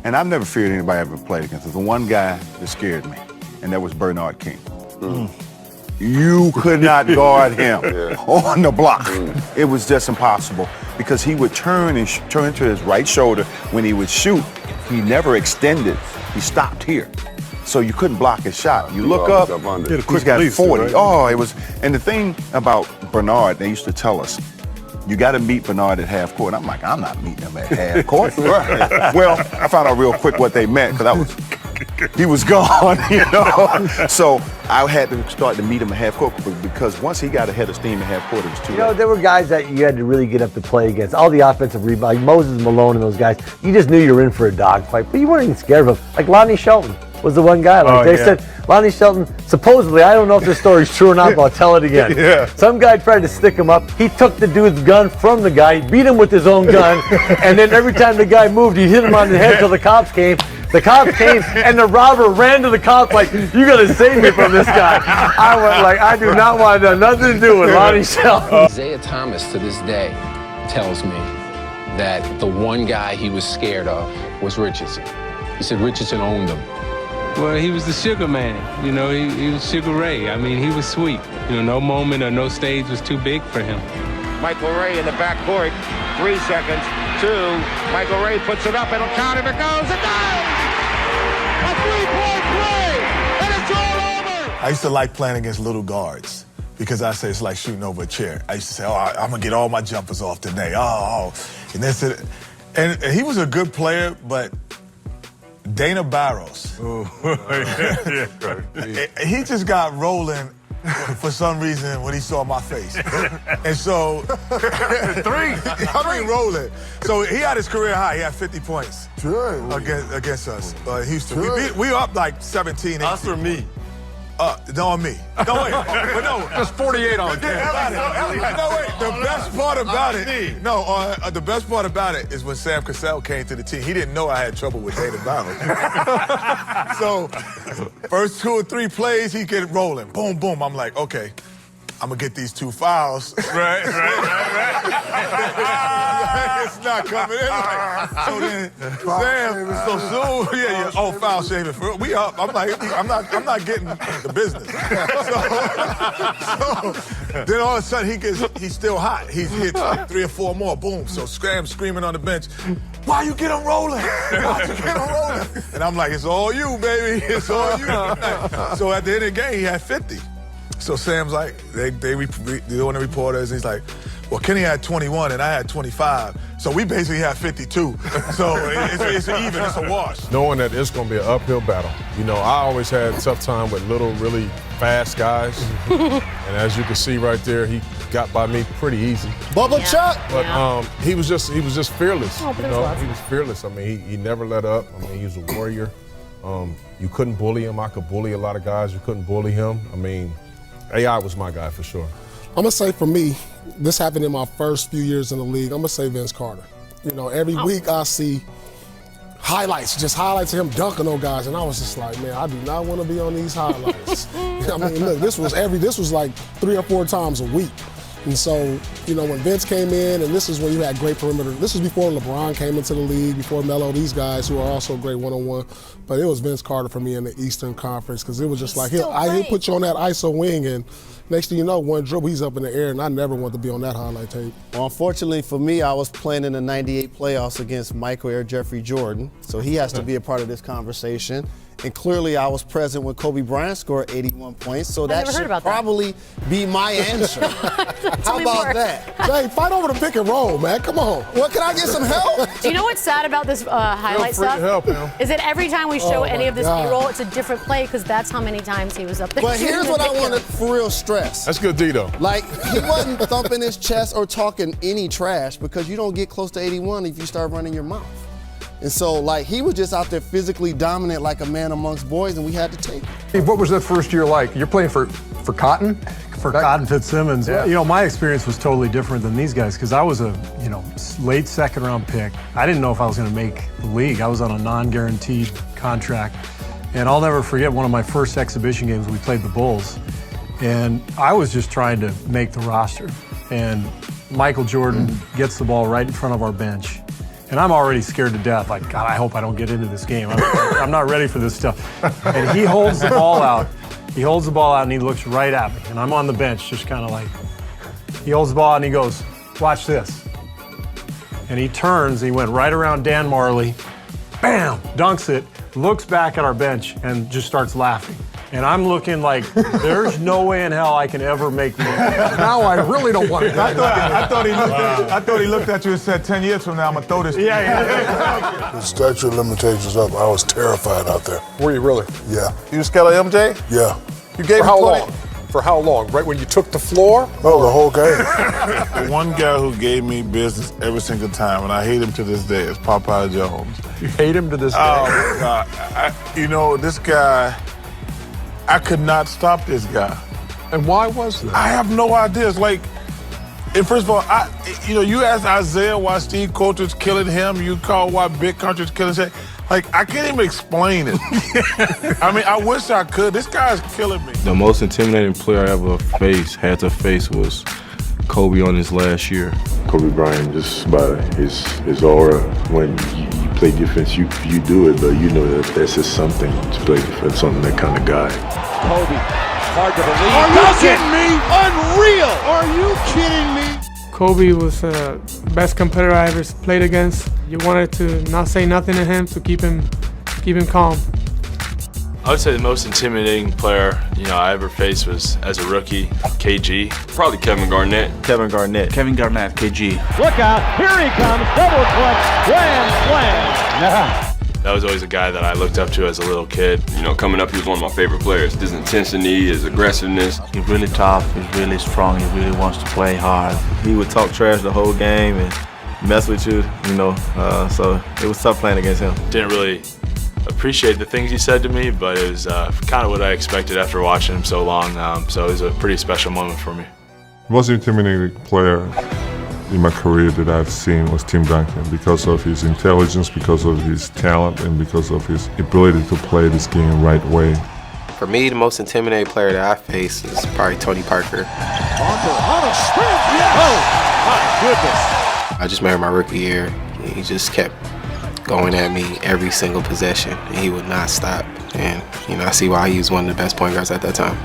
And I've never feared anybody I ever played against. There's one guy that scared me, and that was Bernard King. You could not guard him on the block. It was just impossible because he would turn and turn to his right shoulder. When he would shoot, he never extended. He stopped here. So you couldn't block his shot. You look up, he's got 40. Right? Oh, it was, and the thing about Bernard, they used to tell us, you got to meet Bernard at half court. I'm like, I'm not meeting him at half court. Right. Well, I found out real quick what they meant because he was gone, you know. So I had to start to meet him at half court because once he got ahead of steam at half court, it was too late. You know, there were guys that you had to really get up to play against. All the offensive rebounds, like Moses Malone and those guys, you just knew you were in for a dogfight, but you weren't even scared of them. Like Lonnie Shelton was the one guy. Like they said, Lonnie Shelton, supposedly, I don't know if this story's true or not, but I'll tell it again. Some guy tried to stick him up. He took the dude's gun from the guy, beat him with his own gun, and then every time the guy moved, he hit him on the head till the cops came. The cops came, and the robber ran to the cops like, you gotta save me from this guy. I went like, I do not want to have nothing to do with Lonnie Shelton. Isaiah Thomas, to this day, tells me that the one guy he was scared of was Richardson. He said Richardson owned him. Well, he was the sugar man. You know, he was Sugar Ray. I mean, he was sweet. You know, no moment or no stage was too big for him. Michael Ray in the backcourt, 3 seconds, 2. Michael Ray puts it up, it'll count if it goes, it does! A 3-point play, and it's all over! I used to like playing against little guards because I say it's like shooting over a chair. I used to say, oh, I'm gonna get all my jumpers off today. And this, and he was a good player, but Dana Barros. He just got rolling for some reason when he saw my face. And so, rolling. So he had his career high. He had 50 points against us. Houston. We were up like 17, 18. Us or me? No, me. No, wait. But no. Just 48 on No, wait. The best part about it. The best part about it is when Sam Cassell came to the team. He didn't know I had trouble with Dana Barros. So, first 2 or 3 plays, he get rolling. Boom, boom. I'm like, okay, I'm gonna get these 2 fouls. Right. It's not coming in. So then, Sam, so soon, foul shaving. We up. I'm like, I'm not getting the business. So then all of a sudden he's still hot. He's hit like 3 or 4 more. Boom. So screaming on the bench. Why you get him rolling? And I'm like, it's all you, baby. It's all you. So at the end of the game, he had 50. So Sam's like, they're on the reporters, and he's like, well, Kenny had 21 and I had 25. So we basically had 52. So it's even, it's a wash. Knowing that it's going to be an uphill battle. You know, I always had a tough time with little, really fast guys. And as you can see right there, he got by me pretty easy. Bubba Chuck! But he was just fearless. Oh, you know, he was fearless. I mean, he never let up. I mean, he was a warrior. You couldn't bully him. I could bully a lot of guys. You couldn't bully him. I mean, AI was my guy for sure. I'm gonna say for me, this happened in my first few years in the league. I'm gonna say Vince Carter. You know, every week I see highlights of him dunking on guys, and I was just like, man, I do not want to be on these highlights. I mean, look, this was like 3 or 4 times a week. And so, you know, when Vince came in, and this is when you had great perimeter. This was before LeBron came into the league, before Melo, these guys who are also great one-on-one. But it was Vince Carter for me in the Eastern Conference because it was just like, he'll put you on that ISO wing, and next thing you know, one dribble, he's up in the air, and I never want to be on that highlight tape. Well, unfortunately for me, I was playing in the '98 playoffs against Michael Air Jeffrey Jordan, so he has to be a part of this conversation. And clearly, I was present when Kobe Bryant scored 81 points, so that should probably be my answer. How about that? Jay, fight over the pick and roll, man. Come on. Well, can I get some help? Do you know what's sad about this highlight stuff? Is that every time we show any of this B-roll, it's a different play because that's how many times he was up there. But here's what I want to for real stress. That's good, Dito. Like, he wasn't thumping his chest or talking any trash because you don't get close to 81 if you start running your mouth. And so, like, he was just out there physically dominant like a man amongst boys, and we had to take it. Steve, what was that first year like? You're playing for Cotton? For Cotton Fitzsimmons. Yeah. You know, my experience was totally different than these guys because I was a, late second-round pick. I didn't know if I was going to make the league. I was on a non-guaranteed contract. And I'll never forget one of my first exhibition games. We played the Bulls. And I was just trying to make the roster. And Michael Jordan gets the ball right in front of our bench. And And I'm already scared to death. Like, God, I hope I don't get into this game. I'm not ready for this stuff. And he holds the ball out. He holds the ball out and he looks right at me. And I'm on the bench just kind of like, he holds the ball out and he goes, watch this. And he turns, he went right around Dan Marley, bam, dunks it, looks back at our bench and just starts laughing. And I'm looking like, there's no way in hell I can ever make this. Now I really don't want to. I thought he looked at you and said, 10 years from now, I'm going to throw this. Yeah. The statute of limitations up. I was terrified out there. Were you really? Yeah. You were scared of MJ? Yeah. You gave him how long? For how long? Right when you took the floor? Oh, the whole game. The one guy who gave me business every single time, and I hate him to this day, is Popeye Jones. You hate him to this day? Oh, my God. This guy, I could not stop this guy. And why was that? I have no idea. It's like, and first of all, you asked Isaiah why Steve Coulter's killing him. You call why Big Country's killing him. Like, I can't even explain it. I mean, I wish I could. This guy's killing me. The most intimidating player I ever had to face was Kobe on his last year. Kobe Bryant, just by his aura, when you play defense, you do it, but you know that that's just something to play defense on that kind of guy. Kobe, hard to believe. Are you kidding me? Unreal! Are you kidding me? Kobe was the best competitor I ever played against. You wanted to not say nothing to him to keep him calm. I would say the most intimidating player, I ever faced was, as a rookie, KG. Probably Kevin Garnett. Kevin Garnett, KG. Look out, here he comes, double clutch, grand slam. That was always a guy that I looked up to as a little kid. Coming up, he was one of my favorite players. His intensity, his aggressiveness. He's really tough, he's really strong, he really wants to play hard. He would talk trash the whole game and mess with you, so it was tough playing against him. Didn't really appreciate the things he said to me, but it was kind of what I expected after watching him so long, so it was a pretty special moment for me. The most intimidating player in my career that I've seen was Tim Duncan because of his intelligence, because of his talent, and because of his ability to play this game the right way. For me, the most intimidating player that I faced is probably Tony Parker. Parker on a sprint, yes! Oh, my goodness. I just remember my rookie year, he just kept going at me every single possession, and he would not stop. And, I see why he was one of the best point guards at that time.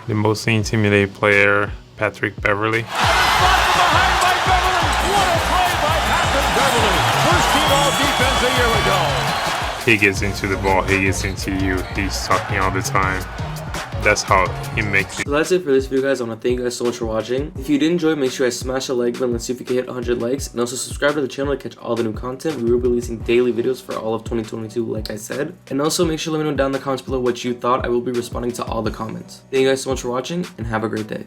The most intimidating player, Patrick Beverly. What a play by Patrick Beverly. First team all defense a year ago. He gets into the ball, he gets into you, he's talking all the time. That's how he makes it. So that's it for this video, guys. I want to thank you guys so much for watching. If you did enjoy, make sure you guys smash the like button. Let's see if we can hit 100 likes. And also subscribe to the channel to catch all the new content. We will be releasing daily videos for all of 2022, like I said. And also make sure to let me know down in the comments below what you thought. I will be responding to all the comments. Thank you guys so much for watching, and have a great day.